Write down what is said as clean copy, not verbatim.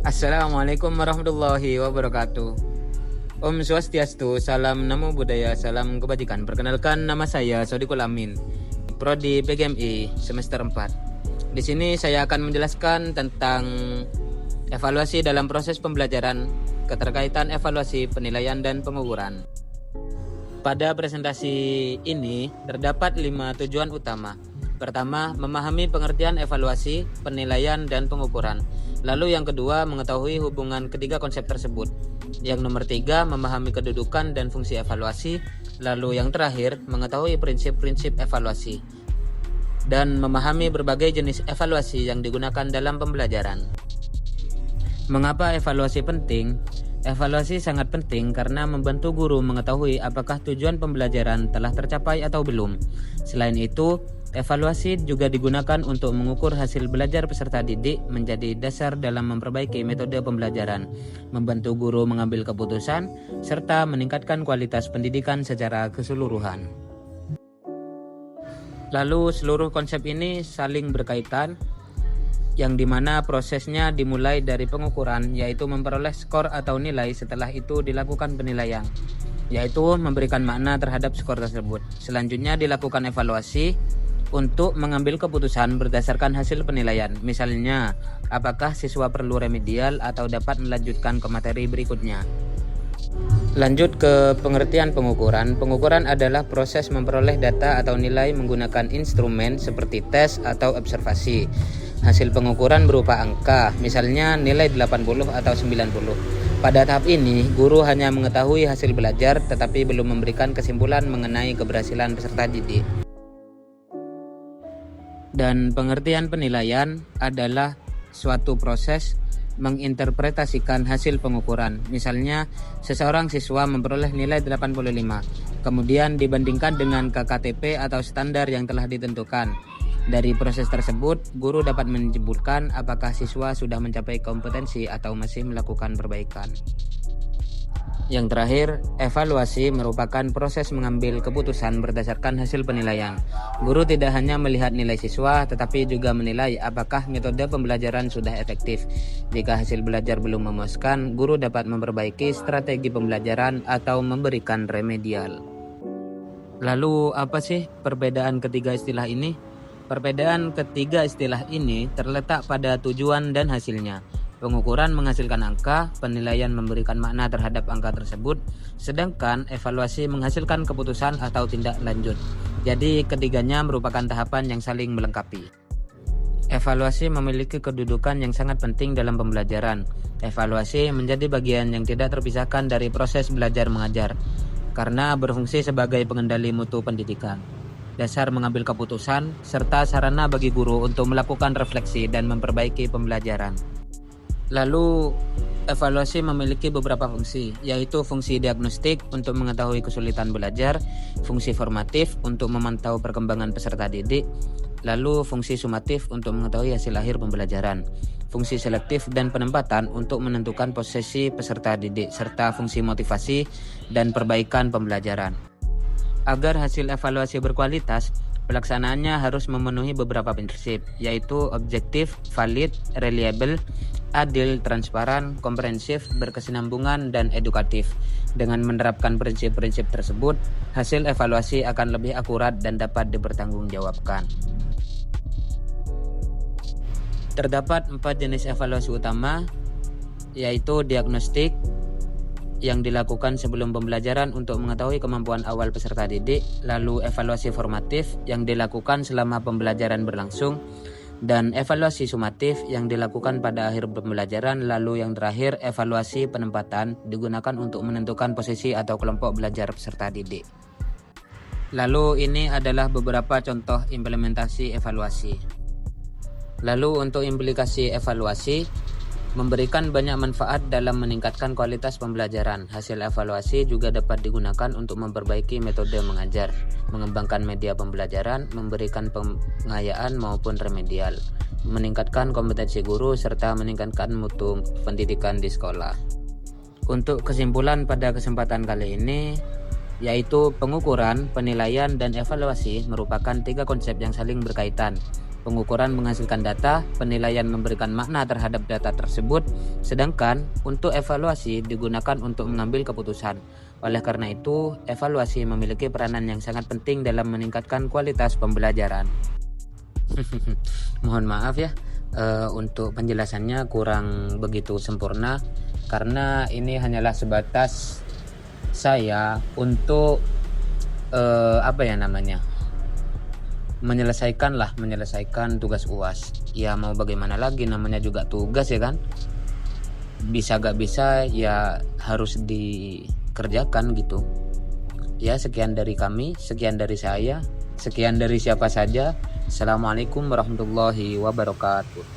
Assalamualaikum warahmatullahi wabarakatuh. Om Swastiastu, salam namo buddhaya, salam kebajikan. Perkenalkan, nama saya Sodikul Amin, Prodi PGMI semester 4. Di sini saya akan menjelaskan tentang evaluasi dalam proses pembelajaran, keterkaitan evaluasi, penilaian, dan pengukuran. Pada presentasi ini terdapat 5 tujuan utama. Pertama, memahami pengertian evaluasi, penilaian, dan pengukuran. Lalu yang kedua, mengetahui hubungan ketiga konsep tersebut. Yang nomor 3, memahami kedudukan dan fungsi evaluasi. Lalu yang terakhir, mengetahui prinsip-prinsip evaluasi. Dan memahami berbagai jenis evaluasi yang digunakan dalam pembelajaran. Mengapa evaluasi penting? Evaluasi sangat penting karena membantu guru mengetahui apakah tujuan pembelajaran telah tercapai atau belum. Selain itu, evaluasi juga digunakan untuk mengukur hasil belajar peserta didik menjadi dasar dalam memperbaiki metode pembelajaran, membantu guru mengambil keputusan, serta meningkatkan kualitas pendidikan secara keseluruhan. Lalu seluruh konsep ini saling berkaitan, yang dimana prosesnya dimulai dari pengukuran, yaitu memperoleh skor atau nilai. Setelah itu dilakukan penilaian, yaitu memberikan makna terhadap skor tersebut. Selanjutnya dilakukan evaluasi untuk mengambil keputusan berdasarkan hasil penilaian. Misalnya, apakah siswa perlu remedial atau dapat melanjutkan ke materi berikutnya. Lanjut ke pengertian pengukuran. Pengukuran adalah proses memperoleh data atau nilai menggunakan instrumen seperti tes atau observasi. Hasil pengukuran berupa angka, misalnya nilai 80 atau 90. Pada tahap ini, guru hanya mengetahui hasil belajar tetapi belum memberikan kesimpulan mengenai keberhasilan peserta didik. Dan pengertian penilaian adalah suatu proses menginterpretasikan hasil pengukuran. Misalnya, seseorang siswa memperoleh nilai 85, kemudian dibandingkan dengan KKTP atau standar yang telah ditentukan. Dari proses tersebut, guru dapat menyimpulkan apakah siswa sudah mencapai kompetensi atau masih melakukan perbaikan. Yang terakhir, evaluasi merupakan proses mengambil keputusan berdasarkan hasil penilaian. Guru tidak hanya melihat nilai siswa, tetapi juga menilai apakah metode pembelajaran sudah efektif. Jika hasil belajar belum memuaskan, guru dapat memperbaiki strategi pembelajaran atau memberikan remedial. Lalu apa sih perbedaan ketiga istilah ini? Perbedaan ketiga istilah ini terletak pada tujuan dan hasilnya. Pengukuran menghasilkan angka, penilaian memberikan makna terhadap angka tersebut, sedangkan evaluasi menghasilkan keputusan atau tindak lanjut. Jadi ketiganya merupakan tahapan yang saling melengkapi. Evaluasi memiliki kedudukan yang sangat penting dalam pembelajaran. Evaluasi menjadi bagian yang tidak terpisahkan dari proses belajar mengajar, karena berfungsi sebagai pengendali mutu pendidikan, dasar mengambil keputusan, serta sarana bagi guru untuk melakukan refleksi dan memperbaiki pembelajaran. Lalu, evaluasi memiliki beberapa fungsi, yaitu fungsi diagnostik untuk mengetahui kesulitan belajar, fungsi formatif untuk memantau perkembangan peserta didik, lalu fungsi sumatif untuk mengetahui hasil akhir pembelajaran, fungsi selektif dan penempatan untuk menentukan posisi peserta didik, serta fungsi motivasi dan perbaikan pembelajaran. Agar hasil evaluasi berkualitas, pelaksanaannya harus memenuhi beberapa prinsip, yaitu objektif, valid, reliable, adil, transparan, komprehensif, berkesinambungan, dan edukatif. Dengan menerapkan prinsip-prinsip tersebut, hasil evaluasi akan lebih akurat dan dapat dipertanggungjawabkan. Terdapat 4 jenis evaluasi utama, yaitu diagnostik, yang dilakukan sebelum pembelajaran untuk mengetahui kemampuan awal peserta didik, lalu evaluasi formatif yang dilakukan selama pembelajaran berlangsung, dan evaluasi sumatif yang dilakukan pada akhir pembelajaran, lalu yang terakhir evaluasi penempatan digunakan untuk menentukan posisi atau kelompok belajar peserta didik. Lalu ini adalah beberapa contoh implementasi evaluasi. Lalu untuk implikasi evaluasi, memberikan banyak manfaat dalam meningkatkan kualitas pembelajaran. Hasil evaluasi juga dapat digunakan untuk memperbaiki metode mengajar, mengembangkan media pembelajaran, memberikan pengayaan maupun remedial, meningkatkan kompetensi guru, serta meningkatkan mutu pendidikan di sekolah. Untuk kesimpulan pada kesempatan kali ini, yaitu pengukuran, penilaian, dan evaluasi merupakan 3 konsep yang saling berkaitan. Pengukuran menghasilkan data, penilaian memberikan makna terhadap data tersebut, sedangkan untuk evaluasi digunakan untuk mengambil keputusan. Oleh karena itu, evaluasi memiliki peranan yang sangat penting dalam meningkatkan kualitas pembelajaran. Mohon maaf ya, untuk penjelasannya kurang begitu sempurna, karena ini hanyalah sebatas saya untuk menyelesaikan tugas UAS. Ya mau bagaimana lagi, namanya juga tugas ya kan, bisa gak bisa ya harus dikerjakan gitu ya. Sekian dari kami, sekian dari saya, sekian dari siapa saja. Assalamualaikum warahmatullahi wabarakatuh.